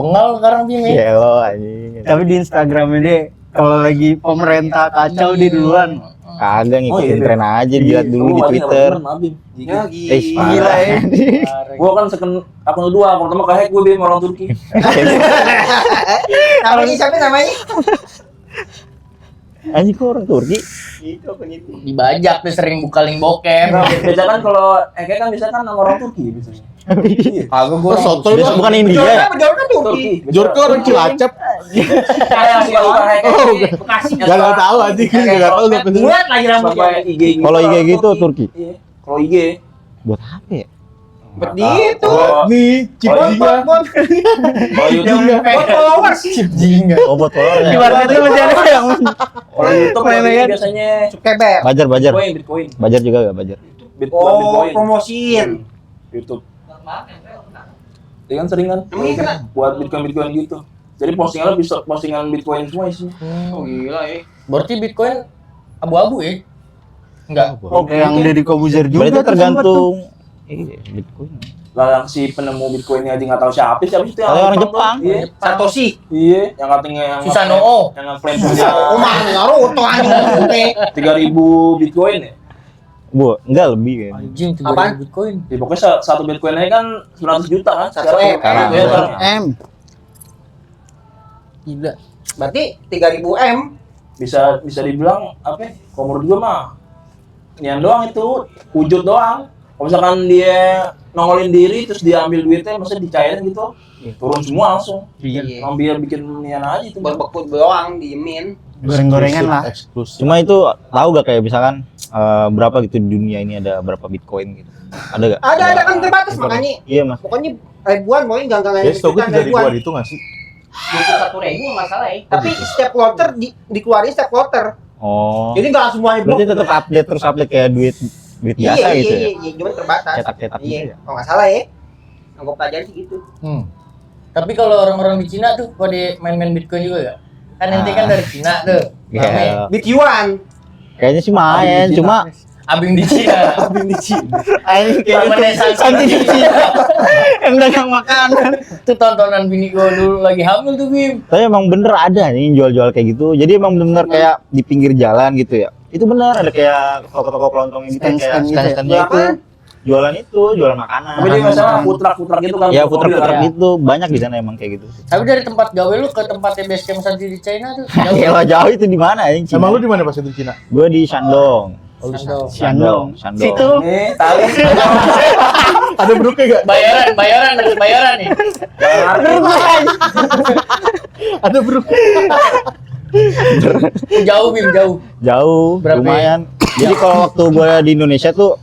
Bengal sekarang Bim ya. Gelo anjing. Tapi di Instagramnya dia kalau lagi pemerintah kacau dia duluan. Kagak ngikutin iya, tren aja, dilihat dulu di Twitter. Ya Gila ya. Gua kan akun kedua, akun pertama kayak gue Bim orang Turki. Namanya siapa namanya? Anjing kok orang Turki. Itu apa gitu? Dibajak tuh sering buka link bokep. Biasa kan kalau Eke kan bisa kan nama orang Turki biasanya. Kagak gua soto Dia bukan India ya? Bedor kan Turki. Jorko orang Cilacap. Kayak suka Eke. Bekasi. Gak tahu anjing, gak tahu siapa itu. Bulat lagi rambutnya. IG. Kalau IG gitu Turki. Iya. Kalau IG. Buat apa ya? Bet itu. Nih, cipjinya. Kalau YouTube. Buat followers. Oh buat follower Di ya. warnet tuh masih ada yang Kalau YouTube biasanya Keber. Bajar. Bitcoin. Bajar juga gak bajar. Oh, promosiin. YouTube. Dia kan sering kan Emang iya kena? buat Bitcoin gitu. Jadi postingannya bisa postingan Bitcoin semua isinya. Oh gila ya. Berarti Bitcoin abu-abu ya? Enggak. Oke, yang Deddy Kobuzer juga. Berarti tuh tergantung. Iya, Bitcoin. Lah si penemu Bitcoinnya aja nggak tahu siapa itu yang Kalau orang Jepang. Iya. Satoshi. Iya, yang katanya yang Susanoo. yang ngeklaim punya Oh mah Naruto anjing. 3.000 Bitcoin ya. Bu, enggak lebih kan. Anjing tuh Apaan? Bitcoin. Ya pokoknya satu Bitcoin aja kan 900 juta kan. Satu M. Iya, sekarang. M. Gila. Berarti 3000 M. Bisa dibilang apa? Ya? Kalau menurut gua mah nian doang itu, wujud doang. Kalau misalkan dia nongolin diri terus dia ambil duitnya maksudnya dicairin gitu, turun semua langsung. Iya. Ngambil bikin nian aja itu. Berbekut doang diemin. Goreng-gorengan lah. Eksklusif. Cuma itu tahu gak kayak misalkan berapa gitu di dunia ini ada berapa Bitcoin gitu. Ada gak? Ada kan terbatas makanya. Iya, Mas. Pokoknya ribuan pokoknya enggak Ya, setahu gue 3.000-an itu nggak sih? 21.000 nggak salah ya. Tapi setiap kloter dikeluarin setiap kloter. Oh. Jadi nggak semuanya blok. Berarti tetap update terus update kayak duit biasa gitu ya. Iya, cuma terbatas. Cetak-cetak gitu Iya, ya. kalau nggak salah ya. Yang gue pelajari sih gitu. Tapi kalau orang-orang di Cina tuh pada main-main Bitcoin juga gak? Kan nanti kan dari Cina tuh. Iya. Rame. Bit Yuan. Kayaknya sih main, cuma Abing di Cina. anjing Ramanesan santai di Cina. Yang dagang makanan. Itu tontonan bini gua dulu lagi hamil tuh Bim. Tapi emang bener ada nih jual-jual kayak gitu. Jadi emang bener-bener kayak di pinggir jalan gitu ya. Itu bener ada kayak toko-toko kelontong gitu kayak Stand-stand gitu ya? stand-standnya itu. Jualan itu, jualan makanan. Tapi dia masalah food-truck gitu kan. Ya mobil puter-puter kan. gitu, banyak di sana emang kayak gitu. Tapi dari tempat gawe lu ke tempatnya base camp Santi di China tuh Kalau jauh itu di mana ya? Emang lu di mana pas itu Cina? Gue di Shandong. Shandong. Shandong. Situ. Nih, tahu. Ada bruknya gak? Bayaran nih. Ada bruknya. Jauh Bim, jauh. Jauh, Berapa lumayan. Jadi kalau waktu gue di Indonesia tuh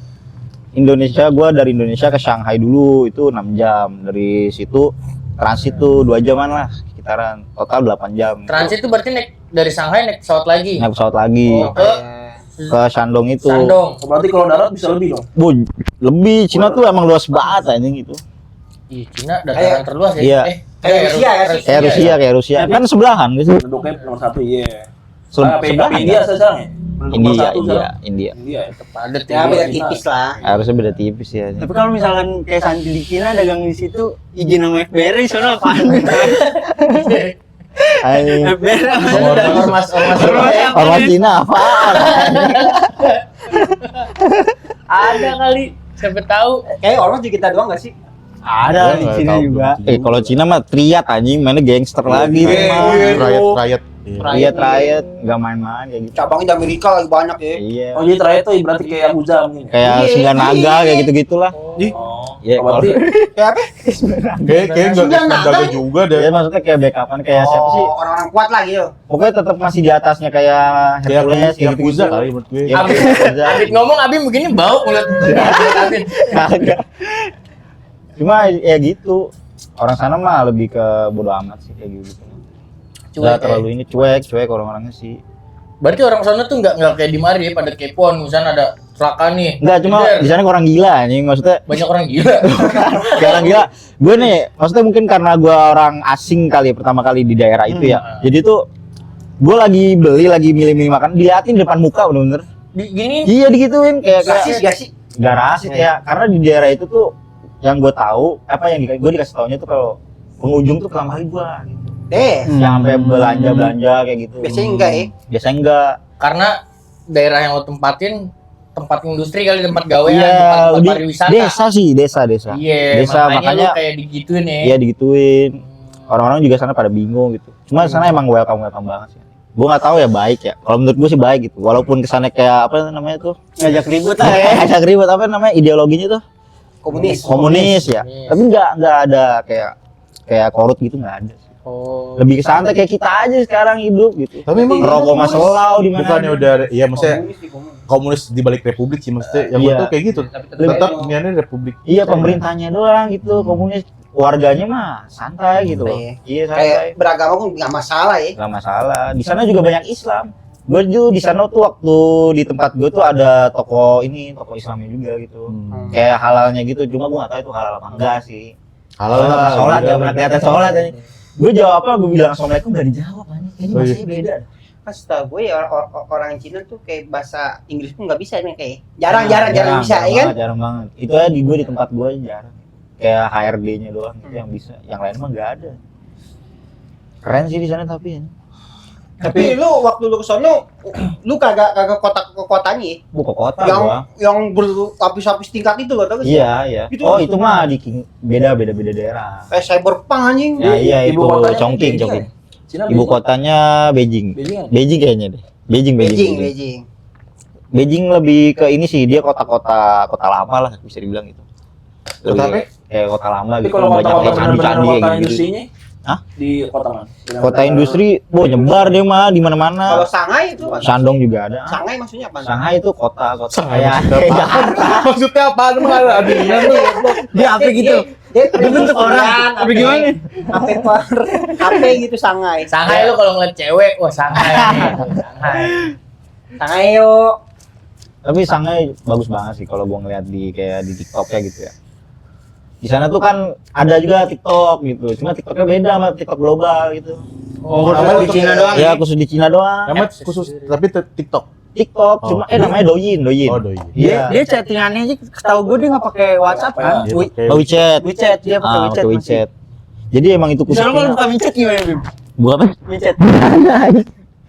gue dari Indonesia ke Shanghai dulu itu 6 jam. Dari situ transit tuh 2 jaman lah sekitaran. Total 8 jam. Transit tuh berarti naik dari Shanghai naik pesawat lagi. Naik pesawat lagi ke Shandong itu. Shandong. Berarti kalau darat bisa lebih dong. Bu, lebih Cina tuh emang luas banget anjing gitu. Ih, Cina dataran terluas ya. Iya. Kayak Rusia ya sih? Kayak Rusia. Kan sebelahan gitu. Penduduknya nomor 1 iya. Sebelahan. Tapi India sekarang ya? Penduduk nomor India, satu sekarang. India. India ya. Padat Ya beda tipis lah. Harusnya beda tipis ya. Tapi kalau misalkan kayak Santi di Cina dagang di situ izin sama FBR soalnya apaan? Anjing. FBR apa? Ormas Orang Cina apaan? ada kali. Siapa tahu. Kayak orang juga kita doang nggak sih? Ada di Cina juga. Kalau Cina mah triat anjing, mainnya gangster lagi. Riot. Triat, nggak main-main kayak gitu. Cabangnya di Amerika lagi banyak ya. Iya. Oh jadi terakhir tuh berarti kayak Yakuza mungkin. Kayak Iya, Sembilan Naga iya. kayak gitu-gitulah. Oh. Iya, Berarti Kayak apa? Kayak nggak mendaga juga deh. Ya maksudnya kayak backupan kayak siapa sih? Orang-orang kuat lagi yo. Pokoknya tetap masih di atasnya kayak Kayak Hercules kayak Yakuza kali menurut gue. Iya, Abid, Yakuza. Abid ngomong Abid begini bau mulut. Abid. Kagak. Cuma ya gitu. Orang sana mah lebih ke bodo amat sih kayak gitu. Nggak terlalu ini cuek orang-orangnya sih. Berarti orang sana tuh nggak kayak di mari ya, pada kepoan misalnya ada kecelakaan nih. Enggak, cuma Bener. di sana orang gila anjing, maksudnya Banyak orang gila. kayak orang gila. Gue nih, maksudnya mungkin karena gue orang asing kali ya, pertama kali di daerah itu ya. Jadi tuh gue lagi beli, lagi milih-milih makan, diliatin depan muka bener-bener. Gini. Iya digituin kayak Rasis gak sih? gak rasis ya, karena di daerah itu tuh yang gue tahu apa yang gue dikasih taunya tuh kalau pengunjung tuh pertama kali gua gitu. Deh, Yang sampai belanja kayak gitu. biasanya enggak ya. Biasanya enggak. Karena daerah yang lo tempatin tempat industri kali, tempat gawean, Iya, tempat lebih pariwisata. desa sih, desa. Iya, Desa, makanya makanya- lu kayak digituin ya. Iya digituin. Orang-orang juga sana pada bingung gitu. Cuma sana emang welcome banget sih. Gua nggak tahu ya baik ya. Kalau menurut gua sih baik gitu. Walaupun kesana kayak apa namanya tuh? Ngajak ribut lah ya. Ajak ribet apa namanya ideologinya tuh? Komunis. Ya. Komunis. Tapi nggak ada kayak korut gitu nggak ada. Oh. Lebih ke santai kayak kita aja sekarang hidup gitu. Tapi emang Rokok mas selau di mana? bukannya udah ya maksudnya komunis di balik republik sih maksudnya yang Iya. betul kayak gitu. Tetap niatnya republik. Iya pemerintahnya doang gitu komunis. Warganya mah santai gitu loh. Iya santai. Kayak beragama pun nggak masalah ya. Nggak masalah. Di sana juga banyak Islam. Gue juga di sana tuh waktu di tempat gue tuh ada toko Islamnya juga gitu. Kayak halalnya gitu. Cuma gue nggak tahu itu halal apa enggak sih. Halal Soalnya lah. sholat udah. ya pernah kelihatan sholat aja. Gue jawab apa? Gue bilang assalamualaikum nggak dijawab aja. Kayaknya Oh, iya. masih beda. Pas tau gue ya orang Cina tuh kayak bahasa Inggris pun nggak bisa nih kayak jarang bisa ya kan. Jarang banget. Itu aja di gue di tempat gue aja jarang. Kayak HRD-nya doang gitu yang bisa. Yang lain mah nggak ada. Keren sih di sana tapi ya. Tapi lu waktu lu ke sono lu kagak ke kotanya ya? Buka kota yang gua. yang berlapis-lapis tingkat itu loh tau gak sih? Iya. Itu Oh, itu itu mah di beda daerah. Kayak cyberpunk anjing. Ya iya itu Ibu kotanya Chongqing. Beijing ya? Cina Ibu kotanya Beijing. Beijing kan? Beijing kayaknya deh. Beijing. Beijing lebih ke ini sih, dia kota lama lah bisa dibilang gitu. Kota apa? Kayak kota lama Tapi gitu, kalau banyak kota-kota kayak benar-benar candi-candi kota kayak gitu. industrinya Hah? di kota mana? Kota industri, nyebar dia mah di mana-mana. Kalau Shanghai itu Shandong juga ada. Shanghai maksudnya apa? Shanghai itu kota Shanghai kayak maksudnya apa? Jakarta. Maksudnya apa? Emang ada adingan lu. Dia apa gitu? Dia bentuk orang. Apa gimana? HP gitu Shanghai. Shanghai lu kalau ngeliat cewek, wah Shanghai nih. Shanghai. Shanghai yuk. Tapi Shanghai bagus banget sih kalau gua ngeliat di kayak di TikTok-nya gitu ya. Di sana tuh kan ada juga TikTok gitu. Cuma TikToknya beda sama TikTok global gitu. Oh, namanya di Cina doang. Ya khusus di Cina doang. Namanya khusus tapi TikTok. TikTok Oh. cuma namanya Douyin. Oh, doi. Iya. Dia chattingannya aja setahu gue dia nggak pakai WhatsApp kan? Iya, Wi- pakai- Oh, WeChat. WeChat dia pakai WeChat. Pakai WeChat. Jadi emang itu khusus. Misalnya kalau Cina. buka WeChat gimana, Bim? Bukan apa? WeChat.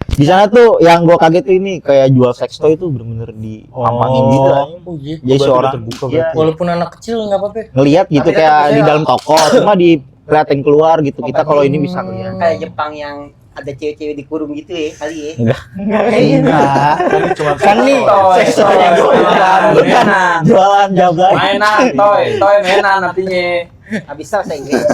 Di sana tuh yang gua kaget tuh ini kayak jual sex toy itu bener-bener dipampangin Oh. gitu anjing. Oh iya. Jadi Berarti seorang udah terbuka iya, berarti. Walaupun anak kecil nggak apa-apa. ngelihat gitu Tapi kayak tetap di bisa. dalam toko cuma di kelihatan keluar gitu. Kita kalau ini bisa ngeliat. Kayak Jepang yang ada cewek-cewek dikurung gitu ya kali ya. Enggak. Enggak. Cuma Kan nih Toy, seksualnya toy, gue. toy, mainan. Jualan jablay. Mainan, toy mainan artinya. Habis bahasa Inggris.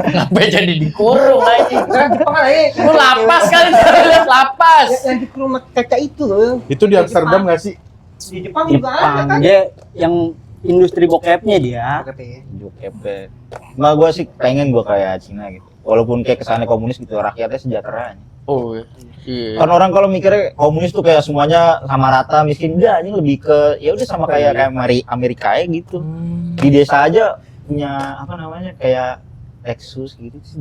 Kenapa jadi dikurung aja? Kan Jepang kan ya. Lu lapas kali, lihat lapas. Yang dikurung sama kaca itu loh. itu di Amsterdam nggak sih? Di Jepang juga ada Jepang. kan. Dia yang industri bokepnya dia. Katanya. Jokepet. Cuma gua sih pengen gua kayak Cina gitu. Walaupun kayak kesannya komunis gitu, rakyatnya sejahtera. Oh iya. Kan orang kalau mikirnya komunis tuh kayak semuanya sama rata miskin, enggak, ini lebih ke ya udah sama kayak Amerika ya gitu. Di desa aja punya apa namanya kayak Lexus gitu sih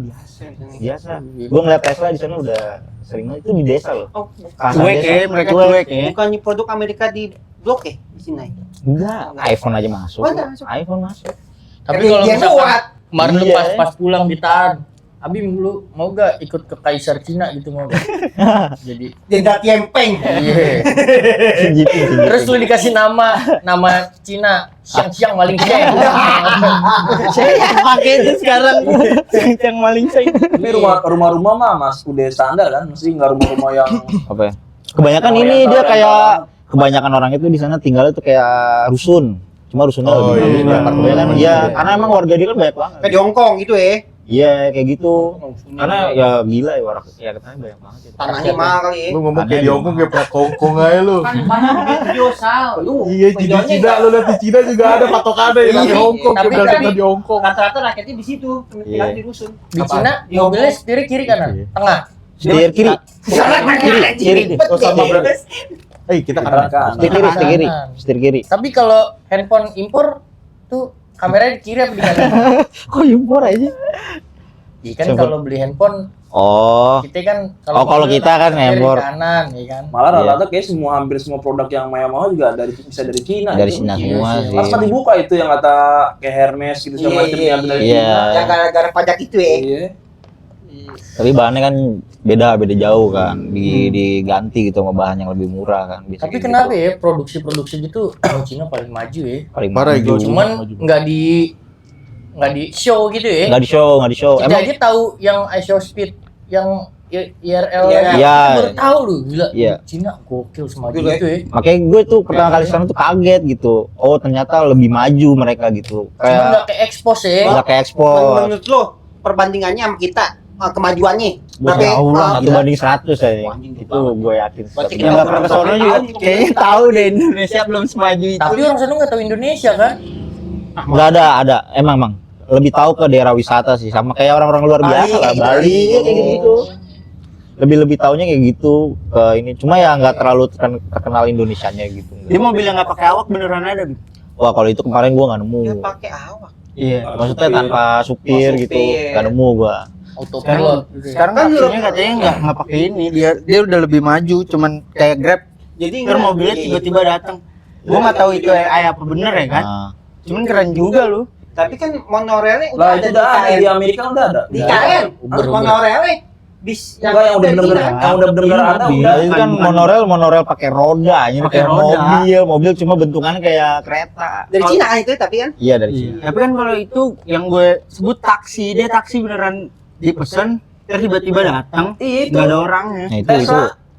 biasa. Gua ngeliat Tesla di sana udah sering itu di desa loh. Oh, Kasar Cuek desa. ya, mereka cuek ya. bukannya produk Amerika di blok ya di sini. Enggak, iPhone aja masuk. Oh, udah masuk. iPhone masuk. Tapi Dia kalau misalkan buat. kemarin lu Iya. pas pulang ditahan, Abim lu mau gak ikut ke Kaisar Cina gitu mau gak? Jadi Jenderal Tiempeng. iya. Xi Jinping. Terus lu dikasih nama Cina siang-siang maling ceng. Saya pakai itu sekarang yang maling saya. Ini rumah-rumah mah mas udah standar kan, mesti nggak rumah-rumah yang Apa ya? Kebanyakan Oh, ini yang dia tahu, kayak yang kebanyakan orang itu di sana tinggalnya tuh kayak rusun. Cuma rusunnya Oh, lebih iya, bagus. iya. Kan? Iya, karena emang warga dia kan banyak banget. Kayak di Hong Kong gitu ya. Iya, kayak gitu. Karena ya gila ya orang ya katanya banyak banget. Ya. Tanahnya mahal kali ya. Lu ngomong Ada kayak di yang Hongkong kayak plat Hongkong aja lu. Video sal. Lu Iya, di Cina lu lihat di Cina juga ada patokannya ya di Iya, Hongkong, tapi kayak kan berarti di Hongkong. rata-rata rakyatnya di situ, tinggal Iya. di rusun. Di Cina mobilnya setir kiri kanan, Iya. tengah. Setir kiri. Kiri. Oh, sama berarti. kita kan kan. Setir kiri, setir kiri. Setir kiri. Tapi kalau handphone impor tuh kameranya di kiri apa di kanan? Kok impor aja? Iya kan Siapa? kalau beli handphone Oh, kita kan kalau mobil kita kan kiri impor. kanan, ya kan. Malah Iya. rata-rata kayak hampir semua produk yang Maya mau juga bisa dari Cina. dari itu. Cina Iya semua sih. sih. Pas kan dibuka itu yang kata kayak Hermes gitu Iya, sama macam iya, yang dari iya. Cina. Yang gara-gara pajak itu ya. Iya. Tapi bahannya kan beda jauh kan, diganti gitu sama bahan yang lebih murah kan. Bisa Tapi kayak kenapa gitu. ya produksi gitu Cina paling maju ya. Paling Parah maju. gitu. Cuman Maju. nggak di show gitu ya. Nggak di show. Kita Emang aja tahu yang iShowSpeed yang IRL Iya. kita Iya. baru tahu lu gila. Iya. Cina gokil semaju Gila ya. itu ya. makanya gue tuh pertama kali sekarang tuh kaget gitu. Oh ternyata lebih maju mereka gitu. Cuman Kayak nggak ke expose ya. nggak kayak ekspor. Menurut lo perbandingannya sama kita kemajuannya berapa? Jauh lah, Ah, 1/100 ya. Anjing, Itu gue yakin. Berarti Yang nggak pernah ke sono juga kayaknya tahu deh Indonesia belum semaju itu. Tapi orang sana nggak tahu Indonesia kan. Nggak ada. Emang lebih tahu ke daerah wisata sih, sama kayak orang-orang luar biasa lah, Bali kayak gitu. Lebih taunya kayak gitu ke ini. Cuma ya nggak terlalu terkenal Indonesianya gitu. Dia mobil yang nggak pakai awak beneran ada. Bi. Wah kalau itu kemarin gua nggak nemu. Dia pakai awak. Iya. Maksudnya tanpa supir Oh, gitu, supir. nggak nemu gua. Autopilot gitu ya. Sekarang kan taksinya katanya nggak pakai ini. Dia udah lebih maju, cuman kayak Grab. Jadi Ntar mobilnya tiba-tiba datang. Gua nggak tahu itu AI apa bener ya kan. Nah, Cuman keren juga lu. Tapi kan monorelnya Lah udah itu ada udah ada di di KN. Amerika udah ada. Di Udah KN. ada. Uber. Monorelnya bis Enggak yang udah dari bener-bener Cina. yang udah bener-bener ada mobil. udah. Itu kan monorail pakai roda, ini Pakai kayak roda. mobil cuma bentukannya kayak kereta. Dari Cina kan itu tapi kan Iya dari sini. Tapi kan kalau itu yang gue sebut taksi, dia taksi beneran dipesan, terus tiba-tiba datang, Iya itu. nggak ada orangnya. Nah itu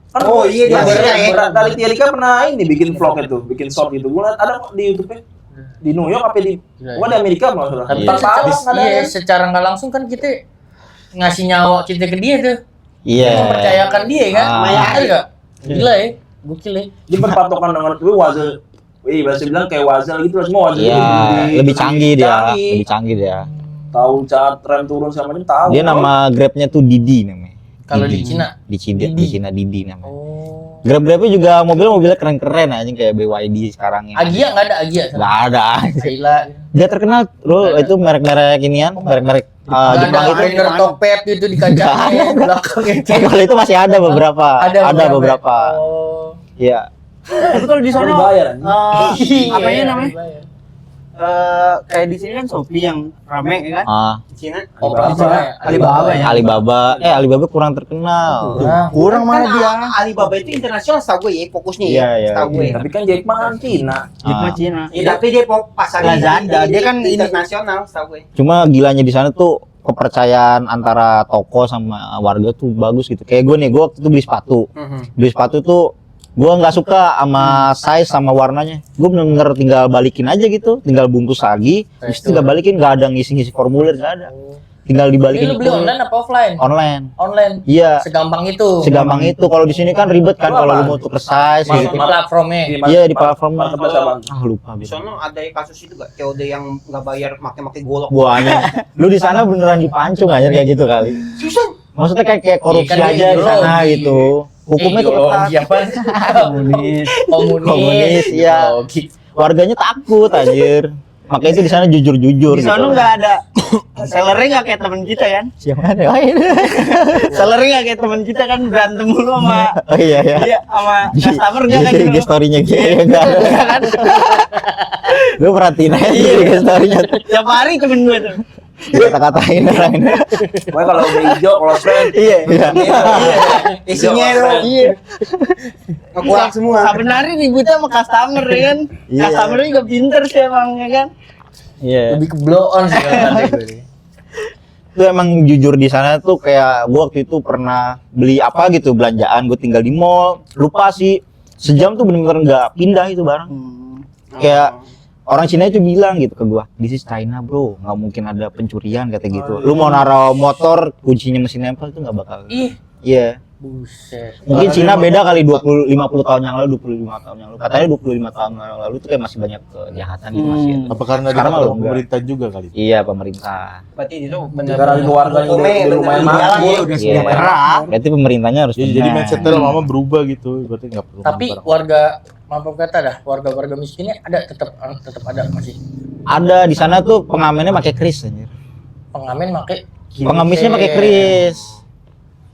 Kan Oh, iya, dia Raditya- bener ya. Raditya Dika pernah ini bikin vlog itu, bikin short gitu. Gua liat ada kok di YouTube-nya. Di New York apa di Gila, gua di Amerika maksudnya. Tapi Iya. secara, ada iya, ya. secara nggak langsung kan kita ngasih nyawa kita ke dia tuh. iya. Kita mempercayakan dia kan. Ah. Bener nggak? Gila ya. Gokil ya. Dia berpatokan dengan itu Wazel. Wih, bahasa bilang kayak Wazel gitu lah semua Wazel. Iya, lebih canggih dia, canggih. lebih canggih dia. Tahu saat rem turun sama macam tahu. Dia nama Grabnya tuh Didi namanya. Kalau di Didi. Cina. Di Cina, Didi. di Cina Didi namanya. Oh. Grab-Grabnya juga mobilnya keren-keren anjing kayak BYD sekarang ya. Agia nggak ada Agia. Nggak ada. Gila. Dia terkenal bro, itu merek-merek inian, merek-merek Nggak Jepang ada itu. Rainer Tokped gitu di kacanya belakangnya. Kalau itu masih ada beberapa. Ada beberapa. Oh. Iya. Tapi kalau di Sono sana, dibayar. apanya Iya, namanya? dibayar. Kayak di sini kan Shopee yang rame ya kan? Cina. Oh, Alibaba. Alibaba ya. Alibaba kurang terkenal. Kurang Kan mana dia? Alibaba itu internasional setahu gue ya fokusnya Iya, ya. iya. Setahu gue. Tapi kan Jack Ma kan Cina. Jepang Cina. Ya, tapi dia pasar Lazada, dia kan ini- internasional setahu gue. Cuma gilanya di sana tuh kepercayaan antara toko sama warga tuh bagus gitu. Kayak gue nih, gue waktu itu beli sepatu. Beli sepatu tuh gue nggak suka sama size sama warnanya. Gue bener-bener tinggal balikin aja gitu, tinggal bungkus lagi, terus tinggal balikin, nggak ada ngisi-ngisi formulir, nggak ada. Tinggal Ini dibalikin. lu beli online apa offline? Online. Online. Iya. Segampang itu. Segampang itu. Kalau di sini kan ribet kan Lu kalau apa? lu mau tuker size Di gitu. platformnya. Iya di platform. Marketplace apa? Ah lupa Di gitu. sono ada kasus itu gak? COD yang nggak bayar make golok. Buahnya. Lu di sana beneran dipancung aja kayak gitu kali. Susah. Maksudnya kayak korupsi Iya, kan aja di sana ideologi. gitu. Hukumnya tuh ketat. apa? Komunis. Komunis. Iya. Ideologi. Warganya takut anjir. Makanya itu di sana jujur-jujur Di gitu. sana nggak ada sellernya nggak kayak teman kita kan? Siapa ada? Oh, iya. Sellernya nggak kayak teman kita kan berantem mulu sama Oh iya ya. dia sama customer nggak kan? IG story-nya gitu enggak ada. Lu perhatiin aja IG story-nya. Tiap hari temen gue tuh. Kata-katain orang ini. Pokoknya kalau udah hijau, kalau friend, Iya. Isinya Hijau, lo. friend. Iya. Ngebuang semua. Saben hari ributnya sama customer ya kan? Iya. Customer juga pinter sih emang ya kan? Iya. Lebih ke blow on sih kalau kata gue. Itu emang jujur di sana tuh kayak gua waktu itu pernah beli apa gitu belanjaan, gua tinggal di mall, lupa sih sejam tuh bener-bener nggak pindah itu barang. Kayak orang Cina itu bilang gitu ke gua, this is China bro, nggak mungkin ada pencurian kata gitu. Lu mau naruh motor kuncinya mesin nempel itu nggak bakal. Ih, Iya. buset. Mungkin Cina beda kali 50 tahun yang lalu, 25 tahun yang lalu. Katanya 25 tahun yang lalu tuh kayak masih banyak kejahatan gitu masih. Apa karena dia Sekarang ada mah enggak. pemerintah juga kali? Iya pemerintah. Berarti itu negara keluarganya udah lumayan maju. udah Iya. sejahtera. Berarti pemerintahnya harus Jadi benar. mindsetnya lama berubah gitu, berarti nggak perlu. Tapi barang. warga maaf kata dah, warga-warga miskinnya ada tetap ada masih. Ada di sana tuh pengamennya pakai kris anjir. pengamen pakai Pengemisnya pakai kris.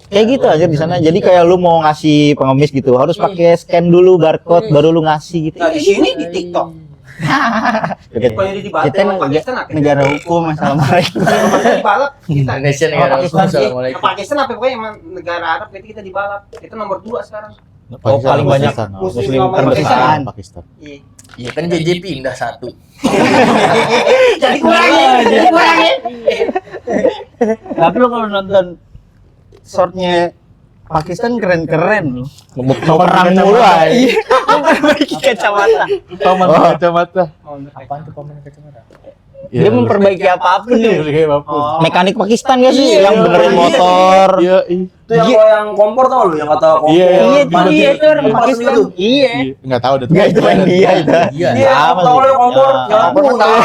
Kayak gitu aja di sana. Jadi kayak lu mau ngasih pengemis gitu, harus pakai scan dulu barcode baru lu ngasih gitu. Nah, di sini di TikTok. Kalau di balap Kita sama Pakistan apa? negara hukum, assalamualaikum. Kalau di balap kita. Indonesia Kalau negara hukum. Pakistan sih. Assalamualaikum. Pakistan apa pokoknya emang negara Arab itu kita di balap. Kita nomor 2 sekarang. Oh, paling banyak Muslim muslim sama terbesar. Pakistan. Iya. Iya kan JJ pindah satu. Jadi kurangin. Tapi lo kalau nonton shortnya Pakistan keren-keren loh. Perang mulu aja. Memperbaiki kacamata. Paman kacamata. Apaan tuh paman kacamata? Dia memperbaiki apapun nih. Mekanik Pakistan gak sih yang benerin motor? Iya, Itu yang kalau yang kompor tau lu yang kata kompor. Iya, Iya itu orang Pas Pakistan. itu. Iya. Enggak tahu deh. Enggak itu yang dia itu. Iya. Iya, Sama tahu sih. yang kompor. Ya. Yang kompor tahu.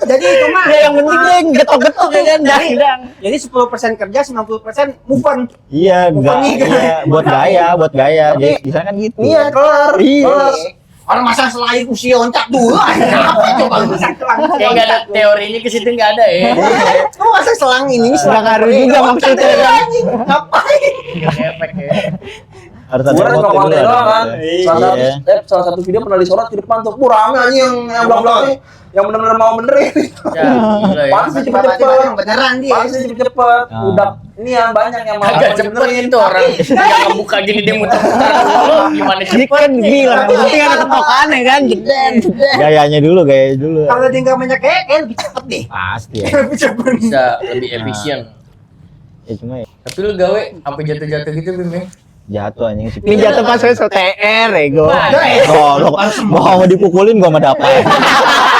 Jadi itu mah. Ya yang penting dia getok-getok ya kan. Jadi 10% kerja, 90% move on. Iya, enggak. Iya, buat gaya. Jadi di sana kan gitu. Iya, kelar. Iya. Kelar. Orang masa selain usia oncak dulu, apa coba masa selang? Kayak nggak ada teorinya ke situ nggak ada ya. Lu masa selang ini Nggak ngaruh juga maksudnya kan. Ngapain? Efek ya. Harus Gue kan motor cuma konten dulu, doang kan. Iya. Salah satu video pernah disorot di depan tuh. Rame anjing yang belakang yang benar-benar mau benerin. Ya, gila ya. Pantas Berarti cepet-cepet. orang beneran dia. Pantas cepet-cepet. Ah. Udah ini yang banyak yang mau Agak cepet itu orang yang ngebuka gini dia muter-muter dulu. Gimana Dia cepet? kan bilang, yang penting ada ketokannya kan. Gayanya dulu. Kalau dia nggak banyak kayak lebih cepet deh. Pasti ya. Lebih cepet. Bisa lebih efisien. Ya cuma ya, Tapi lu gawe sampai jatuh-jatuh gitu Bim ya? jatuh anjing sih. Ini jatuh pas STR ya gue. Oh, mau dipukulin gua mah dapat.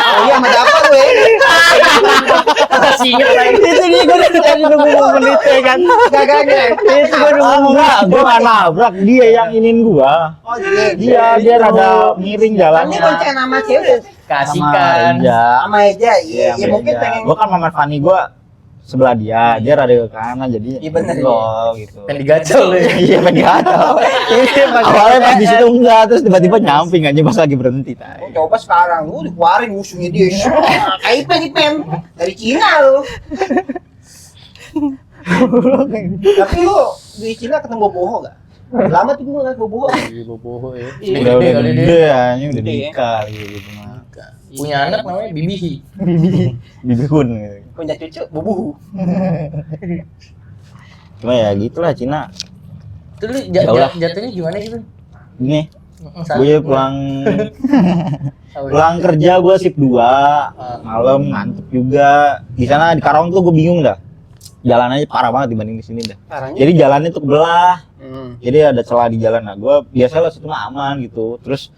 Oh iya, sama apa gue? Masih inget lagi. Itu dia gue dari tadi nunggu momen itu ya kan. Gagaknya. Itu gue nunggu Enggak, gua nggak nabrak, dia yang inin gua. Oh iya. Dia rada miring Ini jalannya. bonceng nama cewek. Kasihkan. Sama aja. Iya, ya mungkin pengen. Gua kan Mama Fani gua sebelah dia rada ke kanan jadi Iya, bener, loh gitu. Kan digacol ya. Iya pengen gatal. Awalnya pas di situ enggak, terus tiba-tiba nyamping aja pas lagi berhenti Oh, tai. coba sekarang lu dikeluarin musuhnya dia. Kayak Pen dari Cina lu. Tapi lu di Cina ketemu bobo enggak? Lama tuh gua enggak bobo. Iya, bobo ya. Udah Gede kali dia. gede anjing udah Gede ya. nikah gitu mah. Punya anak namanya Bibihi. Bibihun gitu. Punya cucu bobo. Cuma ya gitulah Cina. Itu lu Jauh lah. jatuhnya gimana gitu? Ini Saat- gue pulang kerja gue shift 2 malam ngantuk juga di sana di Karawang tuh gue bingung dah jalanannya parah banget dibanding di sini dah. Caranya. Jadi jalannya tuh kebelah, Hmm. jadi ada celah di jalan. Nah gue biasa lah situ mah aman gitu. Terus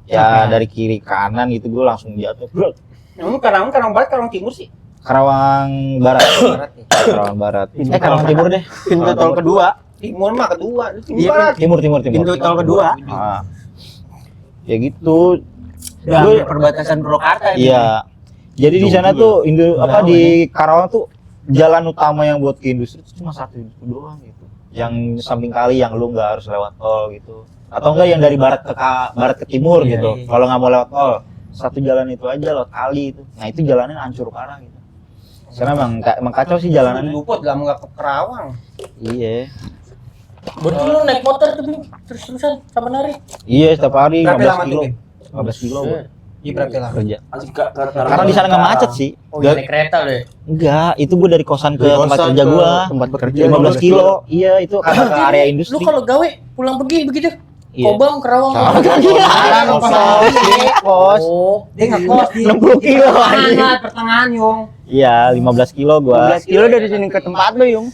ya dari kiri kanan gitu gue langsung jatuh. Bro. Kamu Karawang Barat, Karawang Timur sih. Karawang Barat, Barat ya. Karawang Barat. Karawang Timur deh. Pintu tol kedua. Timur mah kedua, lu Timur Iya, Barat. Timur. Pintu tol kedua. Ah. Ya gitu. Dan Gue- perbatasan Purwakarta. Iya. Jadi di sana tuh di Karawang tuh jalan utama yang buat ke industri itu cuma satu itu doang gitu. Yang samping kali yang lu nggak harus lewat tol gitu. Atau enggak yang dari barat ke timur Iya, gitu. iya. Kalau nggak mau lewat tol, satu jalan itu aja lewat kali itu. Nah, itu jalannya hancur parah gitu. Karena emang kacau sih jalanannya. Luput lah nggak ke Karawang. Iya. Berarti lu naik motor tuh Bim, terus-terusan sampai nari. Iya, setiap hari Berapa 15 lama kilo. tuh, Bim? 15 kilo gua Iya berapa lama? kerja. Asik, Karena di sana nggak macet sih. Oh, iya, naik kereta lu ya. Enggak, itu gua dari kosan ke Dari tempat kosan kerja ke gua. tempat bekerja 15 kilo. Iya, itu karena ke area Lu industri. kalau gawe pulang pergi begitu? Iya. Kobam, Karawang. Kos. Oh, Dia ngekos di 60 kilo, pertengahan Yung. Iya, 15 kilo gua. 15 kilo dari sini ke tempat lo, Yung.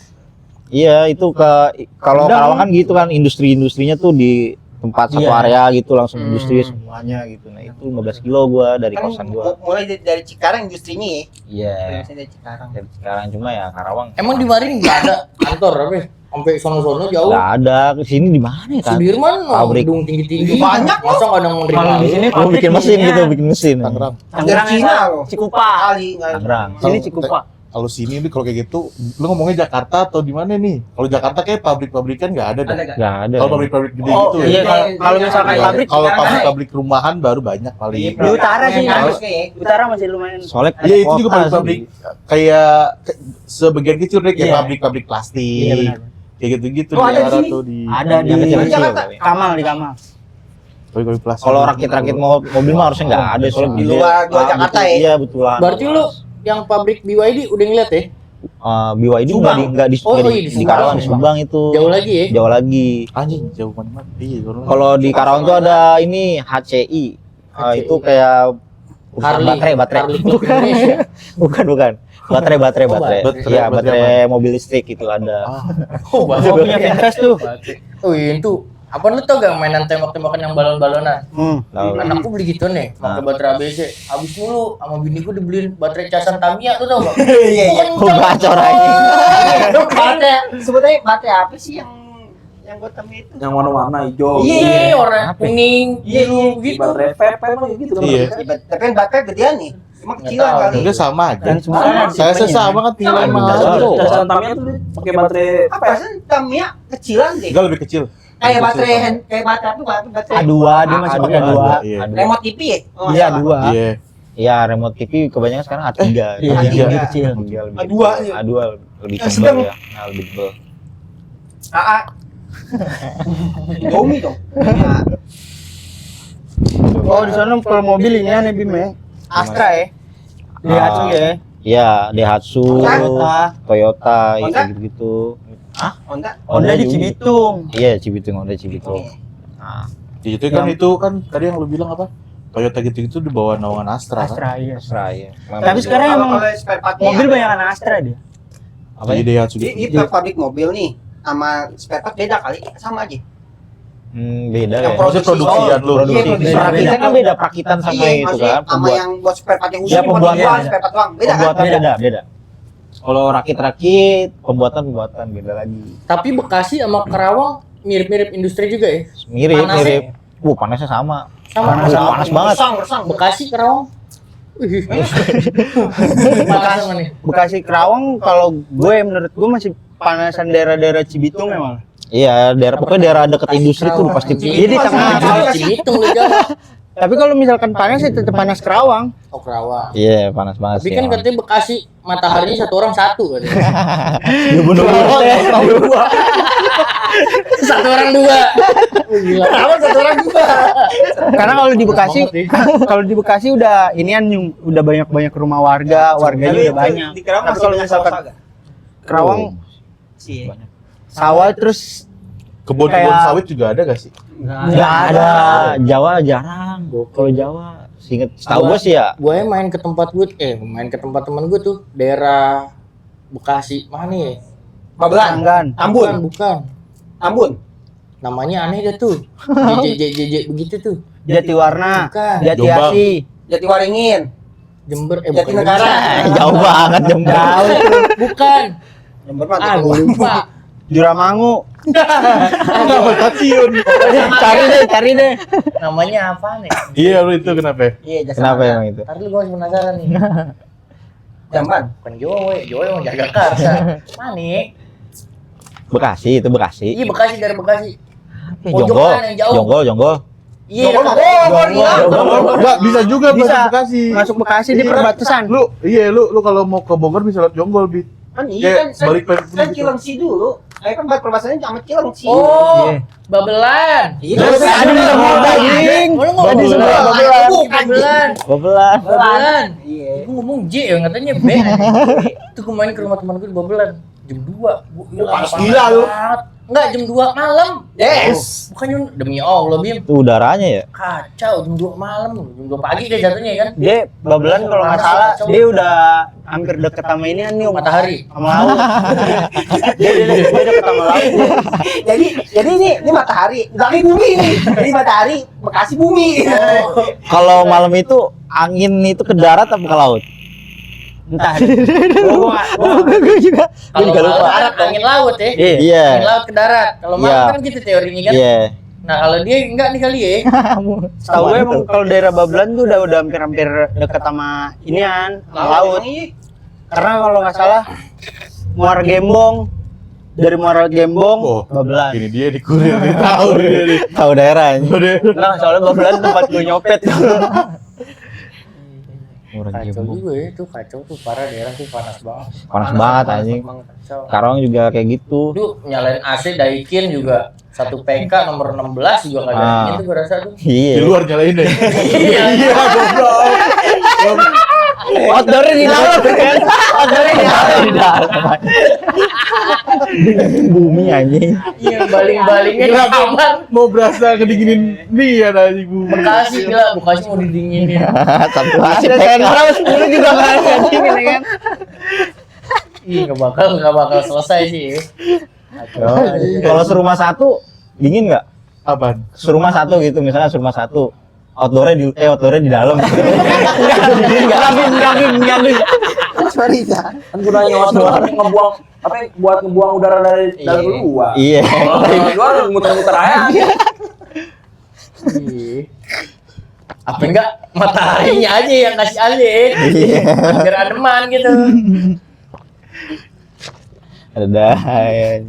Iya, itu kalau Karawang kan gitu kan industri-industrinya tuh di tempat satu Iya. area gitu langsung industri semuanya gitu. Nah, itu 15 kilo gua dari Kan kosan gua. mulai dari Cikarang industrinya ya. Iya. Dari Cikarang. Dari sekarang cuma ya Karawang. emang di Marin nggak ada kantor apa? Sampai sono-sono jauh. Enggak ada. Ke sini di mana ya kan? Sudirman Pabrik. gedung tinggi-tinggi. Banyak, Masa nggak ada yang menerima Kalau di lu? sini Oh, bikin mesin gitu, bikin mesin. Tangerang. Dari Cina loh. Cikupa. Kali nggak. Tangerang. Sini Cikupa. kalau sini nih kalau kayak gitu, lu ngomongnya Jakarta atau di mana nih? Kalau Jakarta kayak pabrik-pabrikan nggak ada dah. Nggak ada. Kalau pabrik-pabrik gede Oh, gitu iya, ya. kalau misalkan pabrik Kalau pabrik-pabrik rumahan baru banyak paling. di utara sih, Bagus kayak. utara masih lumayan. Soalnya Iya itu juga kota pabrik-pabrik sih. kayak sebagian kecil deh kayak Iya. pabrik-pabrik plastik. Iya, benar. Kayak gitu-gitu Oh, di ada di daerah sini? tuh di Ada di Yang kecil-kecil Jakarta. kali. Kamal, di Kamal. pabrik-pabrik plastik. Kalau rakit-rakit mobil mah harusnya nggak ada soalnya Di gede. luar Jakarta ya? Iya betulan. Berarti lu yang pabrik BYD udah ngeliat ya? BYD Subang. nggak di Oh, nggak iya, di di Karawang, di Subang. Subang itu. Jauh lagi ya? Jauh lagi. Anjing jauh mana? Iya, jauh lagi. Kalau di Karawang tuh ada ini HCI. Itu kayak perusahaan Harley baterai. Club Indonesia. bukan. Baterai. baterai. Iya, Baterai baterai mobil listrik itu ada. Oh, Oh, punya Vinfast tuh. Oh iya itu. Apa lu tau gak mainan tembak-tembakan yang balon-balonan? Tahu. Anakku beli gitu nih, pakai baterai ABC. Abis mulu sama bini gua dibeliin baterai casan Tamiya tuh tau gak? Iya. Oh, gacor aja. Baterai, sebetulnya baterai apa sih yang gue temuin itu? Yang warna-warna hijau. Iya, warna kuning, Iya, biru gitu. Baterai vape emang gitu kan. Iya. Tapi kan baterai gedean nih. Cuma kecilan tahu. kali. Udah sama aja. Dan semua Saya sama kan tinggal Sama. mahal. Casan Tamiya tuh dia pakai baterai Apa sih Tamiya kecilan deh. Enggak lebih kecil. Kayak baterai kayak baterai apa? Baterai A2, dia masih pakai A2. Iya. remote TV ya? Oh, Iya, salah. 2. Iya. Iya, remote TV kebanyakan sekarang A3. Iya, A3. dia kecil. A2 A2 ya. A2 lebih Yang tebal sedang. ya. Nah, lebih tebal. AA. Indomie dong. Nah, Oh, di sana kalau mobil ini aneh Bim ya. Astra ya. Daihatsu ya. Iya, Daihatsu, Toyota. Toyota, itu Honda? gitu. Honda. Honda di juga. Cibitung. Iya, Cibitung, Honda Cibitung. Iya. Nah, Itu kan itu kan tadi yang lu bilang apa? Toyota gitu-gitu di bawah naungan Astra kan? Astra iya. Astra ya. Tapi sekarang Kalau emang spare partnya mobil banyak Astra dia. apa Jadi ya? Daihatsu Ini gitu. pabrik mobil nih sama spare part beda kali, sama aja. Beda Yang ya. Maksudnya produksian lu. Iya, Produksi. produksi. Perakitan kan beda perakitan sama Iya, itu maksudnya kan. sama yang buat spare part yang khusus Ya, buat pembuatan dijual, beda. spare part doang. Beda kan? Pembuatan beda. Kalau rakit-rakit, pembuatan beda lagi. Tapi Bekasi sama Karawang mirip-mirip industri juga ya? Mirip. Panasnya? Panasnya sama. Sama. Panas banget. Resang. Bekasi Karawang. Wih. Panas sama nih. Bekasi Kerawang kalau menurut gue masih panasan daerah-daerah Cibitung memang. Iya, pokoknya daerah dekat industri tuh pasti. Jadi tengah. Cibitung lu jauh. Tapi kalau misalkan panas ya tetap panas Kerawang. Oh Karawang. Iya, panas banget Tapi sih. kan emang. katanya Bekasi mataharinya satu orang satu katanya. Dia bunuh Satu orang dua. Gila. Karawang satu orang dua. Karena kalau di Bekasi, Banget sih. kalau di Bekasi udah inian udah banyak udah warganya udah banyak. Di Kerawang Tapi masih kalau banyak misalkan sawah nggak? Kerawang Sih. sawah terus Kebun-kebun Kayak- sawit juga ada gak sih? nggak ada. Jawa jarang. Kalau Jawa, seinget setahu gue sih ya. Gue main ke tempat teman gue tuh daerah Bekasi mana ya? Babelan. Tanggan. Tambun. Bukan. Tambun. Namanya aneh dah tuh. JJ begitu tuh. Jatiwarna, Bukan. Jati Jombang. Asih. Jember Jatiwaringin. bukan Jatinegara. Jember. Jauh banget Jember. Bukan. Jember mah Ah, gitu. gue lupa. Juramangu. Stasiun. Cari deh. Namanya apa nih? Iya lu itu kenapa? Iya, jasa Kenapa marga. emang itu? Ntar lu gue masih penasaran nih. Jamban. Bukan Jowe mau jaga karsa. Mana ya? Bekasi, itu Bekasi. Iya Bekasi dari Bekasi. Jonggol, Pojokan yang jauh. Jonggol. Iya. Jonggol mah Bogor, gila. Enggak bisa juga Bisa. masuk Bekasi. Masuk Bekasi di Iya. perbatasan. Lu kalau mau ke Bogor bisa lewat Jonggol, Bi. Kan Kayak iya kan balik kan gitu. Cilengsi dulu. Kan buat perbatasannya sama Cilengsi. Oh, Iya. Babelan. Iya. Ada di sebelah anjing. Oh, lu ngomong Di sebelah Babelan. Babelan. Babelan. Babelan. Babelan. Iya. Gue ngomong J ya katanya B. Itu gue main ke rumah teman gue di Babelan jam 2. Panas gila lu. Enggak, jam 2 malam. Yes. Bukannya demi Allah, Bim. Itu udaranya ya. Kacau jam 2 malam, jam 2 pagi deh jatuhnya kan. Dia Babelan kalau nggak salah dia udah hampir deket sama ini kan nih Matahari. sama laut. dia deket sama laut. Jadi ini matahari, belakang bumi nih. Jadi matahari, Bekasi bumi. Kalau malam itu angin itu ke darat apa ke laut? Entah. Gue juga. Kalau juga lupa. darat angin laut ya. Iya. Angin laut ke darat. Kalau malam Iya. kan gitu teorinya kan. Iya. Nah, kalau dia enggak nih kali ya. Tahu gue emang kalau daerah Babelan tuh udah hampir dekat sama inian, sama laut. Karena kalau nggak salah Muara Gembong, dari Muara Gembong Oh, Babelan. ini dia di kurir nih, tahu dia nih. Tahu daerah ini. Nah, soalnya Babelan tempat gue nyopet. Kacau juga ya, tuh kacau tuh, parah daerah tuh panas banget. Panas banget anjing. Kacau. Karawang juga kayak gitu. Duh, nyalain AC Daikin juga 1 PK nomor 16 juga nggak ada dingin tuh gue rasa tuh. Di Iya. luar nyalain deh. Iya, goblok. Outdoornya di dalam kan? Outdoornya di dalam. Bumi anjing. Iya, baling-balingnya di Kenapa kamar. mau berasa kedinginin dia anjing Bu. Bekasi gila, Bekasi mau didinginin. Satu Ada hasil sentral 10 juga nggak ada dingin ya kan? Ih, nggak bakal selesai sih. Kacau. Kalau serumah satu dingin nggak? Apaan? Serumah satu gitu, misalnya serumah satu. Outdoornya di dalam. Enggak. Sorry ya. Kan gunanya outdoor ngebuang apa buat ngebuang udara dari luar. Iya. Kalau luar muter-muter aja. Ih. Apa enggak mataharinya aja yang kasih AC. Iya. Biar ademan gitu. Ada.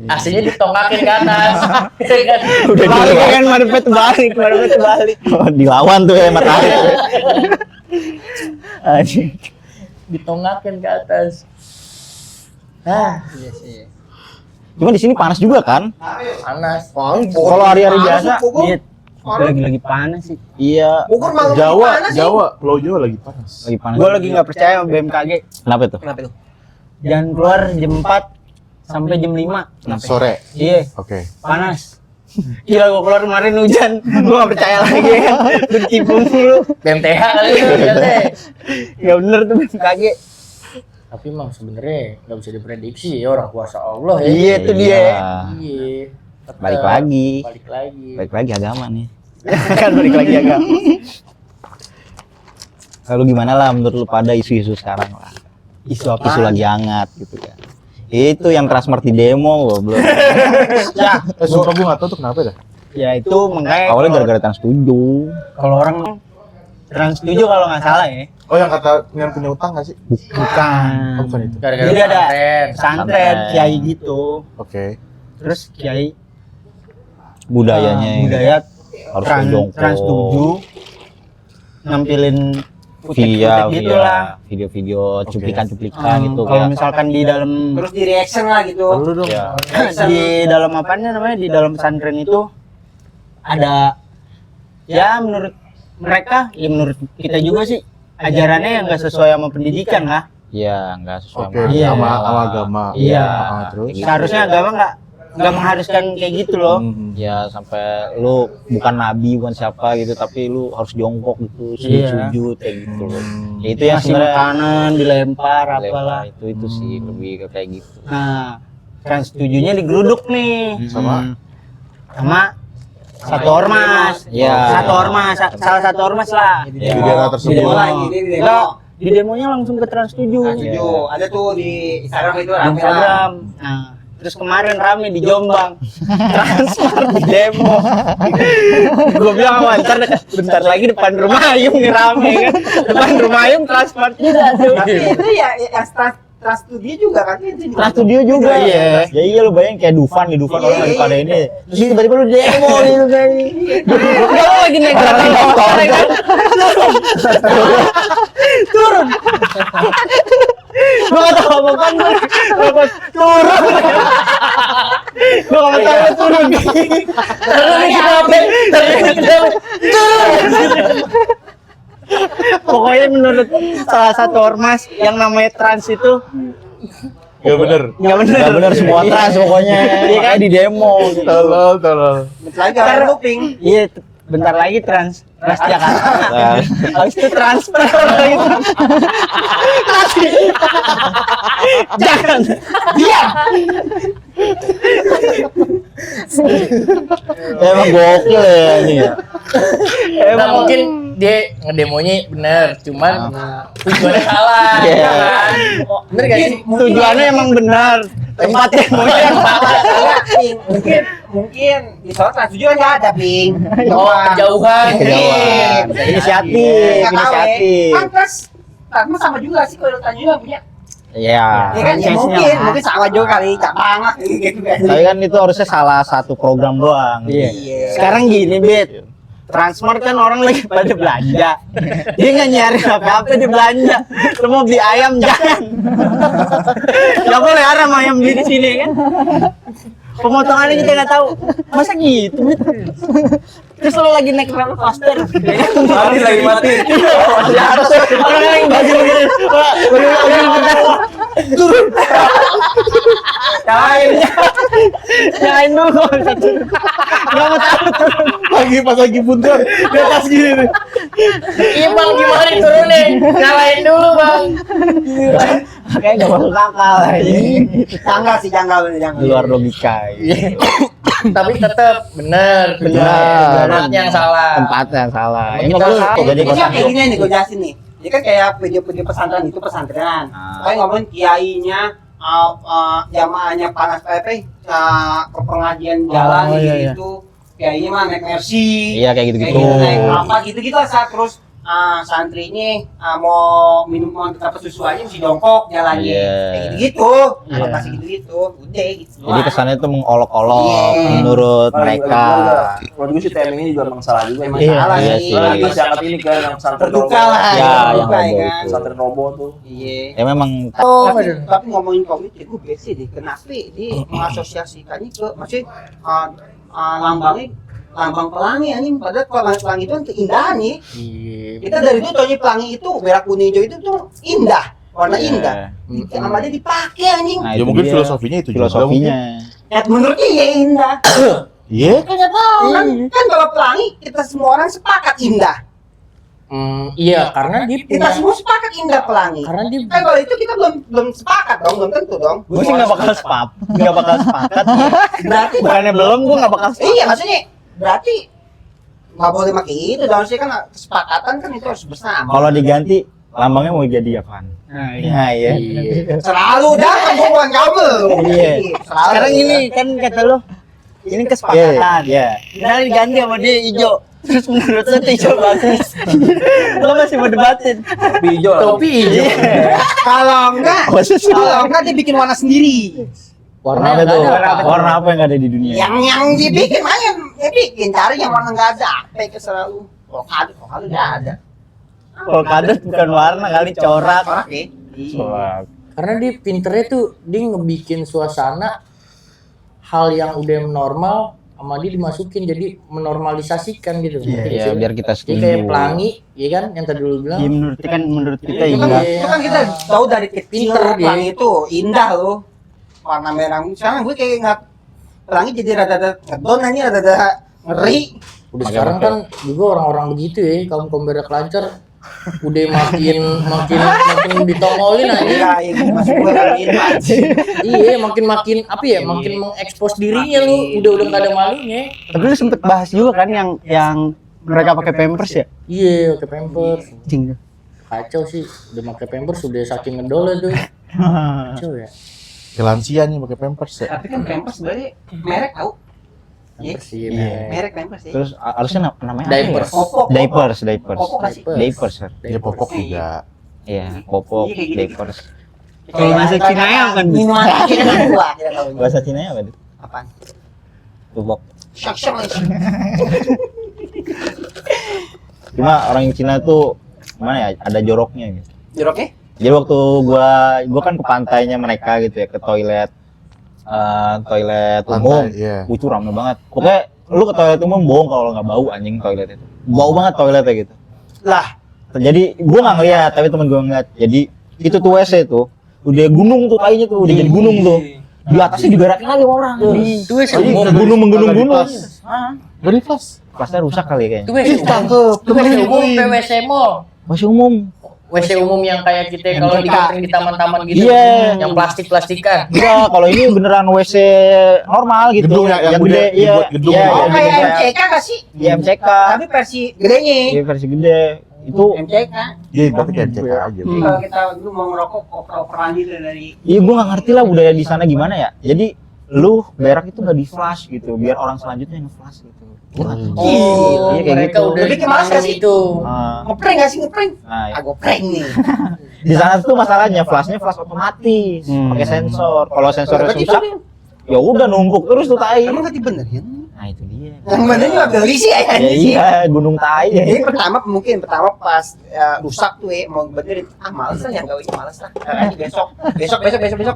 AC-nya ditongakin ke atas. Kan? Udah Balik dilawan. kan madepet balik. Oh, dilawan tuh ya matahari. Anjing. Ditongakin ke atas. Ah, Iya sih. Cuma di sini panas juga kan? panas. Kalau hari-hari biasa, Iya. Lagi panas sih. iya. Bogor malam Jawa, Pulau Jawa lagi panas. Lagi panas. Gue lagi nggak percaya sama BMKG. Kenapa tuh? Kenapa tuh? Jangan keluar jam 4 sampai jam 5. Sore. Iya, Oke. panas. Gila gua keluar kemarin hujan. Gua nggak percaya lagi kan. Berkibung mulu. BMTH kali itu ternyata. Ya bener tuh BMKG. Tapi emang sebenarnya nggak bisa diprediksi ya, orang kuasa Allah ya. Iya itu dia. Iya. Tetep. Balik lagi. Balik lagi. Agama nih. Kan balik lagi agak. Lalu gimana lah menurut lu pada isu-isu sekarang lah? Isu apa? Isu lagi hangat gitu kan. Itu yang Transmart di demo loh, belum. Ya, Sumpah gue nggak tahu tuh kenapa dah. ya itu makanya Awalnya gara-gara Trans 7. kalau orang Trans 7 kalau nggak salah ya. Oh yang kata yang punya utang nggak sih? Bukan. Oh, bukan itu. Gara-gara Jadi ada pesantren. pesantren kiai gitu. Oke. Terus kiai Budayanya yang budaya harus Trans jongkok. 7 nampilin Via, gitu lah. video-video cuplikan-cuplikan gitu Kalau kan. misalkan di dalam Terus di reaction lah gitu. Lu dong. Ya. di dalam apanya namanya di dalam pesantren itu ada ya menurut mereka ya menurut kita juga sih ajarannya yang nggak sesuai sama pendidikan lah. Iya, enggak sesuai Oke, Iya. sama agama. Iya. Terus. Seharusnya agama nggak mengharuskan kayak gitu loh. Ya sampai lu bukan nabi, bukan siapa gitu, tapi lu harus jongkok gitu, Iya. sujud kayak gitu loh. Ya itu yang Ngasih sebenarnya makanan dilempar apalah. itu sih lebih ke kayak gitu. Nah, Trans 7-nya digeruduk nih Sama sama satu ormas. Iya. Satu ormas, salah satu ormas lah. di daerah Di tersebut. demo lagi, di demo. Enggak, di demonya langsung ke Trans 7. Setuju. Ada tuh di Instagram itu Di rame lah. Instagram. Nah, terus kemarin rame di Jombang. Transmart di demo. Gue bilang awal bentar lagi depan rumah Ayum nih rame kan. Depan rumah Ayum Transmart juga tuh. Tapi itu ya yang Trans Studio juga kan itu. Trans Studio juga. Iya. Ya iya lu bayangin kayak Dufan orang lagi pada ini. Terus tiba-tiba lu demo gitu kayak. Gue lagi naik kereta motor kan. Turun. Gue gak tau apa-apaan turun. Gue gak tau turun. Pokoknya menurut salah satu ormas yang namanya Trans itu Ya bener. nggak bener. Enggak benar semua trans pokoknya. Iya kan? Makanya di demo gitu. Tolol. Lagi ada looping. Iya, bentar lagi Trans Jakarta. Nah, Habis itu transfer gitu. Jangan. Diam. emang gokil ya ini ya. Nah, mungkin dia ngedemonya bener, cuman tujuannya salah. Iya. ya kan? Bener gak sih? Tujuannya emang benar. Tempatnya mau yang Enggak, Ping. Mungkin di soal Trans Studio kan nggak ada, Ping. Oh, kejauhan. Kejauhan. inisiatif. Kan Trans sama juga sih kalau tanya juga punya. Ya. Ya kan, ya mungkin sama juga kali, cabang gitu kan. Tapi kan itu harusnya salah satu program doang. Iya. Sekarang gini, Bet. Transmart kan orang lagi pada belanja. Dia nggak nyari apa-apa di belanja. Lu mau beli ayam jangan. Nggak boleh haram ayam beli di sini kan. Pemotongannya kita nggak tahu. Masa gitu, Bet? Terus lo lagi naik roller coaster. Mati lagi mati. Orang yang bagi begini. Turun. Nyalain dulu. Nggak mau tahu turun. Pas lagi buntur di atas gini nih. Iya bang, gimana turunin? Nyalain dulu bang. Kayak nggak masuk akal. Janggal sih. Luar logika. Tapi tetap bener. Tempatnya yang salah. Tempatnya yang salah. Emang Ini kita tuh salah. jadi Ini kayak gini nih, gue jelasin nih. Ini kan kayak video-video pesantren itu pesantren. Kayak ngomongin kiainya, jamaahnya panas ke pengajian jalan gitu. Kiainya mah naik Mercy. Iya, kayak gitu-gitu. Naik apa gitu-gitu saat terus santrinya mau minum kita susu aja mesti jongkok jalannya. Kayak gitu-gitu. Kalau kasih gitu-gitu, udah gitu. Jadi kesannya tuh mengolok-olok Iya. menurut mereka. Menurut gue sih timingnya juga emang salah juga. Emang Iya, salah iya sih. sih. Lagi pas angkat ini kan yang pesantren Terduga robo. lah. Ya, terduga, yang robo kan. itu. Pesantren robo tuh. Iya. Ya memang Tapi ngomongin COVID ya gue bete deh. Kenapa dia mengasosiasikannya ke maksudnya lambang pelangi anjing, padahal pelangi itu kan keindahan nih. Kita dari dulu taunya pelangi itu merah kuning hijau itu tuh indah, warna indah. Sama dia dipakai anjing. Nah, Ya itu mungkin dia. filosofinya itu juga filosofinya. Ya menurut dia ya indah. Iya. Kan nggak tahu kan kalau pelangi kita semua orang sepakat indah. Iya, karena dia Kita punya. semua sepakat indah pelangi. Karena dia Kan kalau itu kita belum sepakat dong, belum tentu dong. Gue sih nggak bakal sepakat. Berarti Bukannya belum, gue nggak bakal sepakat. iya maksudnya berarti nggak boleh pakai itu dong sih kan kesepakatan kan itu harus bersama. Kalau diganti lambangnya mau jadi apaan? Nah, iya. Selalu datang bukan kamu. Iya. Sekarang ini kan kata lo, ini kesepakatan. Iya. Misalnya diganti sama dia hijau. Terus menurut lo tuh hijau bagus. Lo masih mau debatin. Tapi hijau lah. topi hijau. Kalau enggak dia bikin warna sendiri. Warna apa tuh? Warna apa yang ada di dunia? Yang dibikin aja, dia bikin cari yang warna enggak ada. Apa ke selalu. Kalau enggak ada. Polkadot bukan warna kali, corak. Corak ya. Soal Karena dia pinternya tuh dia ngebikin suasana hal yang udah normal sama dia dimasukin jadi menormalisasikan gitu. Ngerti nggak ya sih? biar kita Jadi setuju. kayak pelangi, ya kan yang tadi lu bilang. Iya menurut kita Itu kan, indah. itu kan kita tahu dari kecil Pinter dia. pelangi itu indah loh. Warna merah. Sekarang gue kayak nggak pelangi jadi rada-rada ngedon aja, rada-rada ngeri. Udah sekarang kan juga orang-orang begitu ya, kaum berak lancar udah makin ditongolin aja. Iya, masih gue ngeriin aja. Iya, makin apa ya, makin mengekspos dirinya lu, udah nggak ada malunya. Tapi lu sempet bahas juga kan yang mereka pakai pampers ya? Iya, pakai pampers. Anjing tuh. Kacau sih, udah pakai pampers sudah saking ngedolnya tuh. Kacau ya. Ya, lansia nih pakai pampers ya. Tapi kan Pampers sebenarnya merek tau. Pampers sih, Merek Pampers ya. Terus harusnya namanya apa ya? Diapers. Popok. Diapers. Popok kasih. Diapers. Sir. Ya popok juga. Iya, popok, Iya, kayak gitu. diapers. Kalau bahasa Cina ya kan? Minuman kecil kan gua tidak tahu. Bahasa Cina apa? Dit? Apaan? Popok. Syok. Cuma orang Cina tuh gimana ya? Ada joroknya gitu. Jeruknya? Jadi waktu gua kan ke pantainya mereka gitu ya, ke toilet umum. Iya. Itu rame banget. Pokoknya lu ke toilet umum bohong kalau nggak bau anjing toilet itu. Bau banget toiletnya gitu. Lah, Jadi gua nggak ngeliat, tapi temen gua ngeliat. Jadi itu tuh WC tuh, udah gunung tuh kayaknya tuh, udah jadi gunung tuh. Di atasnya diberakin lagi sama orang. Itu WC Jadi umum. gunung menggunung gunung. Gak di kelas. Kelasnya rusak kali kayaknya. Itu WC umum. Itu WC umum, WC mall. WC umum. WC umum yang kayak kita kalau di catering di taman-taman gitu. Iya. Yang plastik-plastikan. Enggak, kalau ini beneran WC normal gitu. Gedung yang gede, udah iya. dibuat gedung. Iya, oh yang kayak gede. MCK nggak sih? Iya, MCK. Tapi versi gedenya. Iya, versi gede. Itu MCK. Iya, berarti kayak cek aja. Jadi kalau kita dulu mau ngerokok oper-operan gitu dari iya gua nggak ngerti lah budaya di sana gimana ya. Jadi lu berak itu nggak di flash gitu, biar orang selanjutnya nge-flash gitu. Oh, Iya, kayak mereka gitu. udah Lebih ke malas nggak sih? itu. Ah, ngeprank nggak sih ngeprank? nah, Aku prank nih. Di sana tuh masalahnya flashnya flash otomatis, pakai sensor. Kalau sensornya Berarti rusak, ya udah numpuk terus tuh tai. Emang nggak dibenerin? Nah itu dia. Yang bener juga beli sih Ya iya, gunung tai. Jadi pertama pas rusak tuh mau benerin, males lah yang gawin males lah. Nanti besok.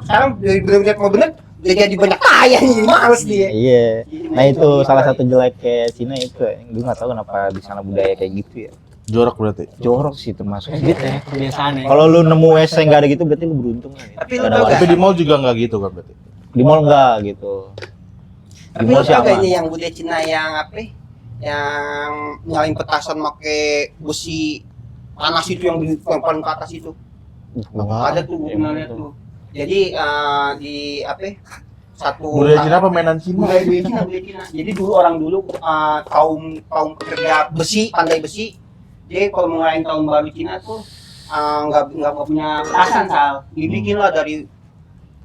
Sekarang bener-bener mau bener udah jadi banyak kaya nih, males dia. Iya. Nah itu salah satu jelek kayak Cina itu. Gue nggak tahu kenapa di sana budaya kayak gitu ya. Jorok berarti. Jorok sih termasuk. Gitu ya, kebiasaan ya. Kalau lu nemu WC nggak ada gitu berarti lu beruntung kan. Tapi lu Nggak ada tau WC. Tapi di mall juga nggak gitu kan berarti. Di mall nggak gitu. Tapi Di lu mall sih tau gak aman. ini yang budaya Cina yang apa? Yang nyalain petasan pakai besi panas itu yang paling ke atas itu. Ada tuh gue pernah lihat tuh. Jadi di apa? Satu Budaya Cina apa mainan Cina? budaya Cina. Jadi orang dulu kaum pekerja besi, pandai besi. Jadi kalau ngerayain tahun baru Cina tuh nggak punya petasan Sal. Dibikin lah dari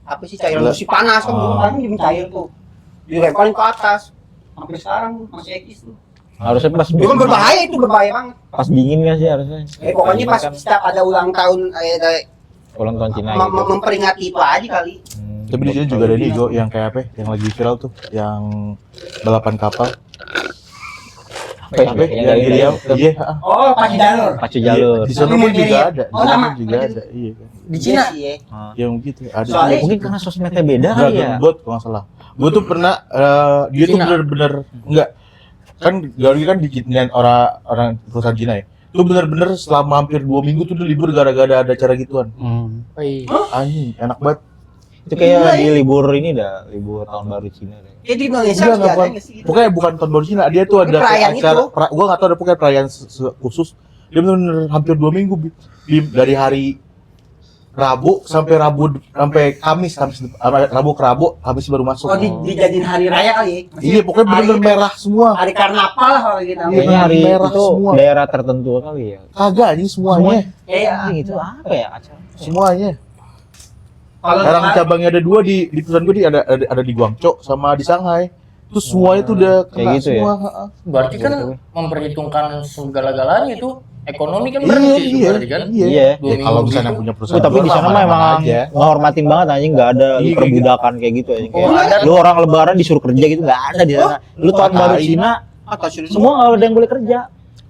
apa sih cairan besi panas kan dulu kan jadi cair tuh. Dilemparin ke atas. Sampai sekarang masih eksis tuh. Harusnya pas Itu kan berbahaya banget. pas dingin nggak sih harusnya? Pokoknya pas Kan setiap ada ulang tahun ulang tahun Cina gitu. memperingati itu aja kali. Tapi di sini juga ada nih Go yang kayak apa? Yang lagi viral tuh, yang balapan kapal. Apa ya? Apa? Yang di Riau. Iya. Oh, pakai jalur. Pacu jalur. Di sana pun juga ada. Di Oh, sana sama. juga ada. Iya kan. Di Cina. Iya sih, ya. Yang gitu ada. Soalnya- Mungkin karena sosmednya beda Dragon kali ya. Boat kalau nggak salah. Gue tuh pernah dia tuh Cina. bener-bener enggak kan Gauri kan di Cina orang perusahaan Cina ya. Itu bener-bener selama hampir 2 minggu tuh dia libur gara-gara ada acara gituan. Wih. Anjing, enak banget. Itu kayak di libur ini dah, libur tahun baru Cina deh. Ya di Indonesia Enggak, juga enggak, ada Bang. nggak sih gitu? Pokoknya bukan tahun baru Cina, dia tuh ada perayaan kayak acara, itu. gua nggak tahu ada pokoknya perayaan khusus. Dia bener-bener hampir 2 minggu dari hari Rabu sampai Kamis Rabu ke Rabu, Kamis baru masuk. Oh, dijadiin hari raya kali ya? Maksudnya Iya, pokoknya bener-bener hari- merah semua. Hari karnaval lah kalau gitu. Iya. Kayaknya hari merah itu semua. daerah tertentu kali ya. Kagak anjing semuanya. Iya. Itu apa ya acara? Semuanya. Kalau Sekarang cabangnya ada 2 di perusahaan gue ada di Guangzhou sama di Shanghai. Terus semuanya tuh udah Kayak kena gitu ya? semua. Berarti kan memperhitungkan segala-galanya itu ekonomi kan Iya, berarti itu iya, berarti kan. iya. Iya. Dua Ya, kalau minggu misalnya gitu. punya perusahaan Tapi di sana mah emang aja. ngehormatin banget anjing, nggak ada Iya, kayak perbudakan kayak gitu anjing. Kayak Oh, ada. lu orang lebaran disuruh kerja gitu nggak ada di sana. Lu tahun baru tai. Cina atau sudah semua nggak ada yang boleh kerja.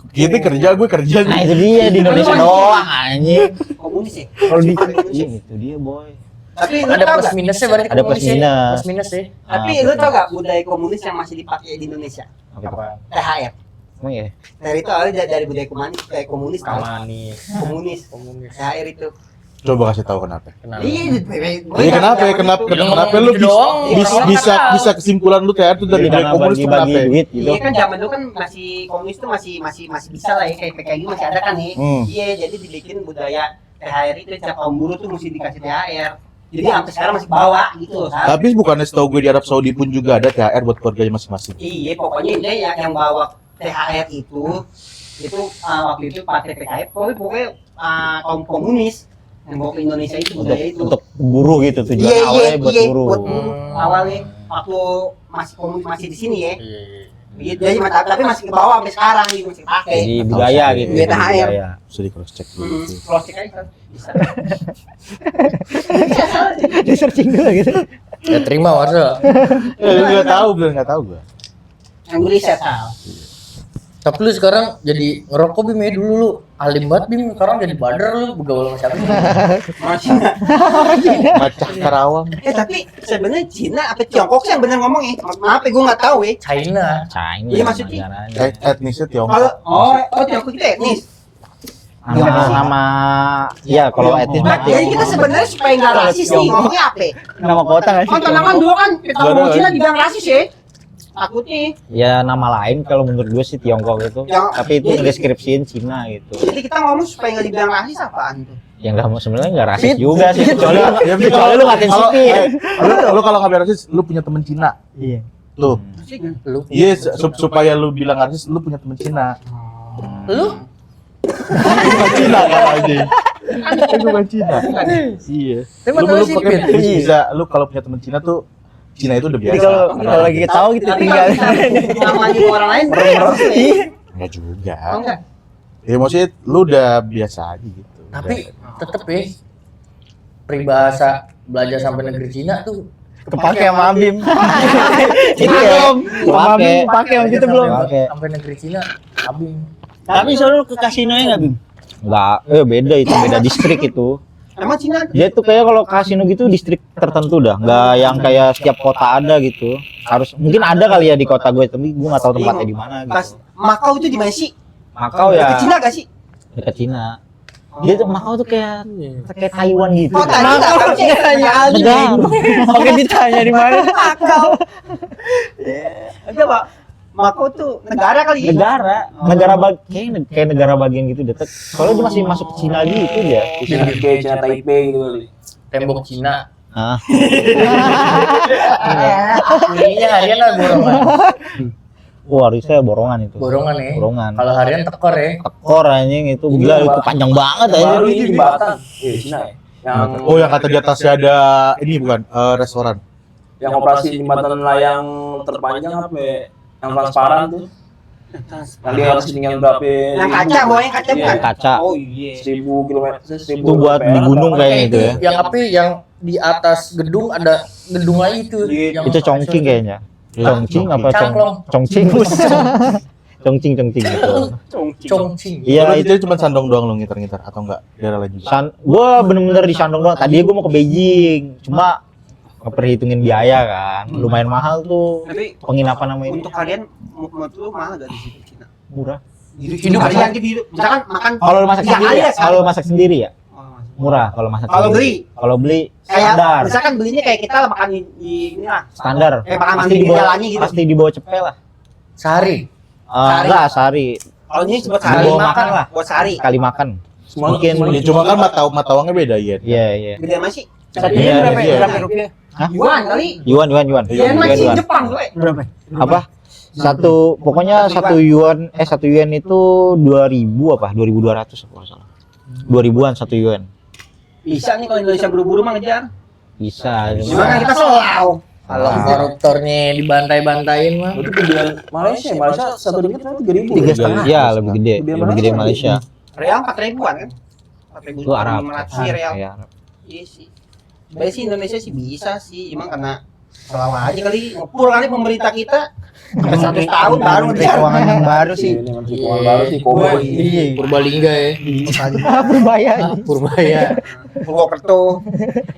Kita kerja, gue kerja. Nah itu dia di Indonesia doang anjing. komunis ya? Kalau di iya itu dia boy. Tapi lu Ada tau plus gak? minusnya berarti Ada komunis plus ya? minus. Plus minus ya. Tapi lu tau gak budaya komunis yang masih dipakai di Indonesia? Apa itu? THR. Emang ya? Dari itu awalnya dari budaya komunis tau? Manis. Komunis. THR itu. Coba kasih tahu kenapa. Kenapa? Iya, Iya kenapa ya? Kenapa lu gitu doang, bisa bisa kesimpulan lu kayak itu dari Karena komunis tuh bagi-bagi kenapa? Ya? duit gitu. Iya kan zaman dulu kan masih komunis tuh masih bisa lah ya kayak PKI masih ada kan nih. Iya, jadi dibikin budaya THR itu tiap kaum buruh tuh mesti dikasih THR. Jadi sampai sekarang masih bawa gitu loh. Sal. Tapi bukannya setahu gue di Arab Saudi pun juga ada THR buat keluarganya masing-masing. Iya, pokoknya dia yang bawa THR itu waktu itu pakai PKI, pokoknya kaum komunis yang bawa ke Indonesia itu budaya itu. Untuk buruh gitu tujuan Iya, awalnya buat iya, buruh. buat buruh. Awalnya waktu masih komunis masih di sini ya. Iya, iya. Gitu, jadi tapi masih ke bawah sampai sekarang gitu masih pakai. Jadi budaya gitu. Budaya THR. budaya. Bisa di cross check dulu. Plastik aja kan bisa. Di searching dulu gitu. Ya terima Warsa. Enggak tahu, enggak tahu gue. Yang gue riset Sal. Tapi lu sekarang jadi ngerokok Bim ya, dulu lu alim banget Bim, sekarang jadi bader lu bergaul sama siapa? Masih. Macah Karawang. Tapi sebenarnya Cina apa Tiongkok sih yang bener ngomong ya? Maaf ya gue nggak tahu ya. China. China. Iya, maksudnya. negaranya. Etnisnya Kalau Tiongkok. Tiongkok itu etnis. Nama ya kalau etnis Nah, mah jadi kita sebenarnya supaya nggak rasis nih ngomongnya apa? nama kota nggak sih? Kan tantangan dulu kan kita Nggak ada ngomong Cina lagi. dibilang rasis ya. Takutnya. Ya nama lain kalau menurut gue sih Tiongkok itu. Yang- Tapi itu deskripsiin Cina gitu. Jadi kita ngomong supaya nggak dibilang rasis apaan tuh? Yang nggak mau sebenarnya nggak rasis juga sih. Kecuali Ya, kecuali lu ngatain kalau- sipil. lu kalau nggak rasis, lu punya temen Cina. Iya. Tuh. Rasis kan? Lu. Iya, supaya lu bilang rasis, lu punya temen Cina. Lu? Bukan Cina kan aja. Itu bukan Cina. Iya. Tapi Lu masalah pakai sipil. bisa lu kalau punya temen Cina tuh Cina itu udah Jadi biasa. kalau lagi ketawa gitu Tapi tinggal. kalau kita namanya orang lain rasis ya? Enggak juga. Oh, enggak. Ya maksudnya lu udah biasa aja gitu. Tapi tetep ya peribahasa belajar sampai negeri Cina tuh Kepake sama Abim. Itu Belum. Sama Pakai. Abim pakai waktu itu belum. Pakai. sampai negeri Cina abing. Tapi selalu ke kasinonya enggak, Bim? Enggak, beda itu, beda distrik itu. Emang Cina Dia tuh kayak kalau kasino gitu distrik tertentu dah, nggak yang kayak setiap kota ada gitu. Harus mungkin ada kali ya di kota gue, tapi gue nggak tahu tempatnya di mana pas gitu. Makau itu di mana sih? Makau ya Ke Cina gak sih? dekat Cina. Dia tuh Makau tuh kayak Taiwan gitu. Oh, tadi enggak tahu sih. Negara. Oke, ditanya di mana? Makau. Coba Makau tuh negara kali ya? Kayak negara bagian gitu dekat. Soalnya dia masih masuk ke Cina gitu dia. Kayak Cina Taipei gitu kali. Tembok Cina. Ah, Ininya harian lah borongan. harusnya borongan itu. Borongan ya. Borongan. Kalau harian tekor ya. Tekor anjing itu gila itu panjang banget aja. Baru ini jembatan. Cina ya. Yang Oh, yang kata di atasnya ada ini bukan restoran. yang operasi jembatan layang terpanjang apa ya? Yang transparan tuh. Yang dia harus tinggal berapa? Yang kaca, yang kaca Yang bukan? kaca. Oh iya. 1000 kilometer, 1000 Itu buat di gunung kayaknya itu ya. Yang apa yang di atas gedung ada gedung lagi itu. Yang Itu Chongqing kayaknya. Chongqing apa Cangklong. Chongqing. Chongqing gitu. Chongqing. Iya Itu itu cuma Shandong doang lo ngiter-ngiter atau enggak? Daerah lain juga. gua bener-bener di Shandong doang. Tadi gua mau ke Beijing, cuma ngeperhitungin biaya kan. Lumayan mahal tuh Tapi penginapan nama ini. untuk kalian menurut lu mahal gak di situ Cina? Murah. Hidup kalian gitu. Misalkan makan Kalau lu masak ya, sendiri ya? alias kan? Kalau masak sendiri ya? Oh, Murah kalau masak Kalau sendiri. beli? Kalau beli kayak standar. misalkan belinya kayak kita lah makan di ini lah. Standar. Kayak makan Pasti di di bawah jalannya gitu. pasti di bawah cepet lah. Sehari. Sehari. Enggak, sehari. Kalau ini buat Di sehari bawah makan makan lah. buat sehari. Sekali makan. Mungkin Ya, cuma kan mata uangnya beda ya. iya. Gede masih. Satunya Iya, berapa iya. berapa rupiah? Hah? Yuan kali. Yuan. Yuan masih Yuan. Jepang gue. Berapa? Apa? Pokoknya satu yuan itu 2000 apa? 2200 apa nggak salah. 2000-an satu yuan. Bisa nih kalau Indonesia buru-buru mah ngejar. Bisa. Cuma kan kita selau. Kalau koruptornya dibantai-bantain mah. Berarti gedean Malaysia, satu ringgit berarti 3.000. 3,5. Iya, lebih gede. Lebih gede Malaysia. Real 4.000-an kan? 4.000 Itu Arab. 500 sih real. Iya, Arab. Iya sih. Sebenarnya sih Indonesia sih bisa sih, emang karena selama aja kali ngepul kali pemerintah kita sampai 100 tahun baru Menteri ngejar. Keuangan yang baru sih. Ini menteri keuangan baru sih, Kobo. Iya, Purbalingga ya. Berbahaya. Purbaya. Purwokerto.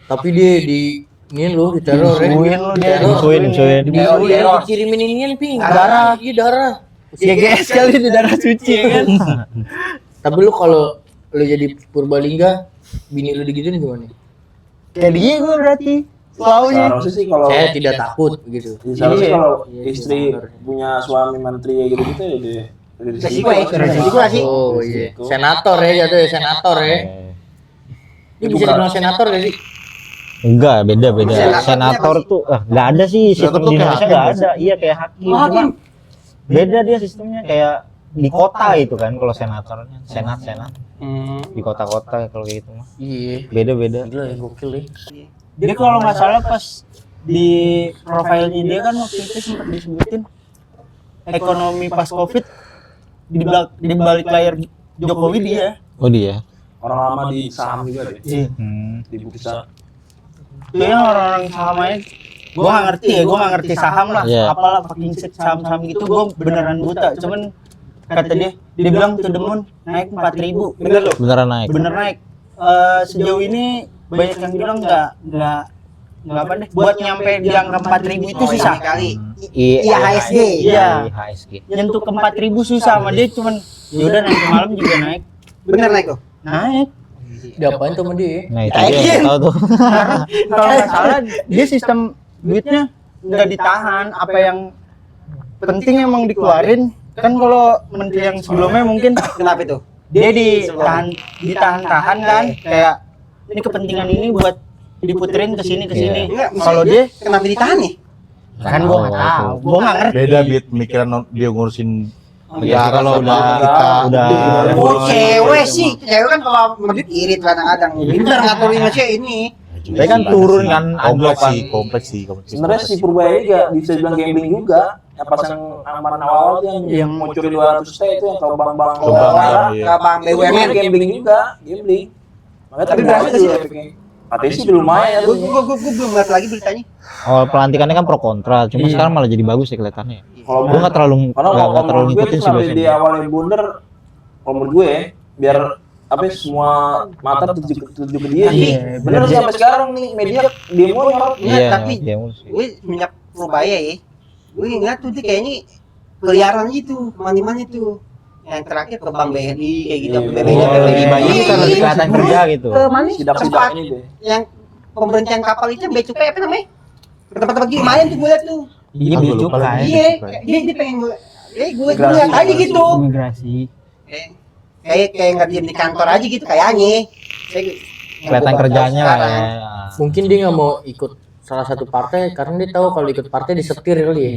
Tapi dia di ini lu di teror ya. Dimsuin. Dikirimin inian ping. Darah. Iya darah. GGS kali di darah suci ya kan. Tapi lu kalau lu jadi Purbalingga, bini lu digituin gimana? Kayak dia gue berarti. Selalunya. Seharusnya sih kalau Saya tidak takut gitu. seharusnya kalau Iya, istri bener. punya suami menteri gitu gitu ya dia Resiko ya, resiko sih. Oh iya. Senator ya jatuh ya senator ya. Ini bisa dibilang senator gak sih? Enggak, beda. Senatornya Senator apa sih? tuh nggak ada sih sistem Senator tuh di kayak Indonesia hakim nggak nggak ada. Iya kayak hakim. Cuma beda dia sistemnya kayak di kota itu kan kalau senatornya. Senat. Di kota-kota kalau kayak gitu mah. Iya. Beda. Gila ya gokil ya. Dia kalau nggak salah pas di profilnya dia kan waktu itu sempat disebutin ekonomi pas Covid di balik layar Jokowi dia. Oh dia. orang lama di saham juga deh di bursa. Itu yang orang-orang sahamnya gua nggak ngerti saham lah. Iya. Apalah fucking saham gitu gua beneran buta. Cuman kata dia bilang tuh demun naik 4.000. Bener loh. Beneran naik. Bener naik. Sejauh ini banyak yang bilang nggak apa deh buat nyampe di angka 4.000 itu susah. Ini kali. IHSG. Iya. IHSG. Nyentuh ke 4.000 susah sama dia cuman yaudah nanti malam juga naik. Bener naik tuh. Naik. Diapain tuh sama dia? Nah, itu dia yang tahu tuh. Kalau nggak salah dia sistem duitnya nggak ditahan, apa yang penting emang dikeluarin. Kan kalau menteri yang sebelumnya mungkin Kenapa itu? dia ditahan kan kayak ini kepentingan ini buat diputerin ke sini. Enggak, Kalau dia kenapa ditahan nih? kan gua nggak tahu, gua nggak ngerti. Beda pikiran dia ngurusin Oh, negara kalau udah kita udah Oh, cewek sih. Cewek kan kalau menurut irit kadang-kadang. Pintar ngaturin aja ini. Tapi kan turun kan kompleks sih. Sebenarnya si Purbaya juga bisa bilang gambling juga. Yang pas yang amaran awal tuh yang mau curi 200 T itu yang ke bank-bank Ke bank, Lara. iya. Ke bank BUMN. Gambling juga, gambling. Makanya Tapi tapi berasa berasa sih sih efeknya. Katanya sih lumayan. Gue belum lihat lagi beritanya. Oh, pelantikannya kan pro kontra, cuma Iya. sekarang malah jadi bagus ya kelihatannya. Kalau Gue nggak terlalu karena kalau nggak terlalu menurut gue ngikutin itu sih kenapa di biasanya. awalnya blunder, kalau menurut gue ya, biar apa ya, semua mata tertuju ke dia sih. Iya, Bener sih sampai sekarang nih media demo nyorot. Iya, tapi dia mulu sih. gue semenjak Surabaya ya, gue ngeliat tuh dia kayaknya keliaran gitu, kemana-mana tuh. Yang terakhir ke Bank BRI kayak gitu, Iya. BRI-nya Oh, BRI iya, Bayi. itu kan lebih kelihatan kerja gitu. Ke mana? Tempat Sidak-sidak ini deh. yang pemberhentian kapal itu bea cukai apa namanya? Ke tempat-tempat gitu, lumayan tuh gue liat tuh. Iya, Ah, bea gua lupa cukai. lagi. Iya, dia pengen gue Migrasi. liat aja gitu. Imigrasi. Kayak nggak diem di kantor aja gitu kayaknya. Kelihatan kerjanya lah ya. Mungkin dia nggak mau ikut salah satu partai karena dia tahu kalau ikut partai disetir kali ya.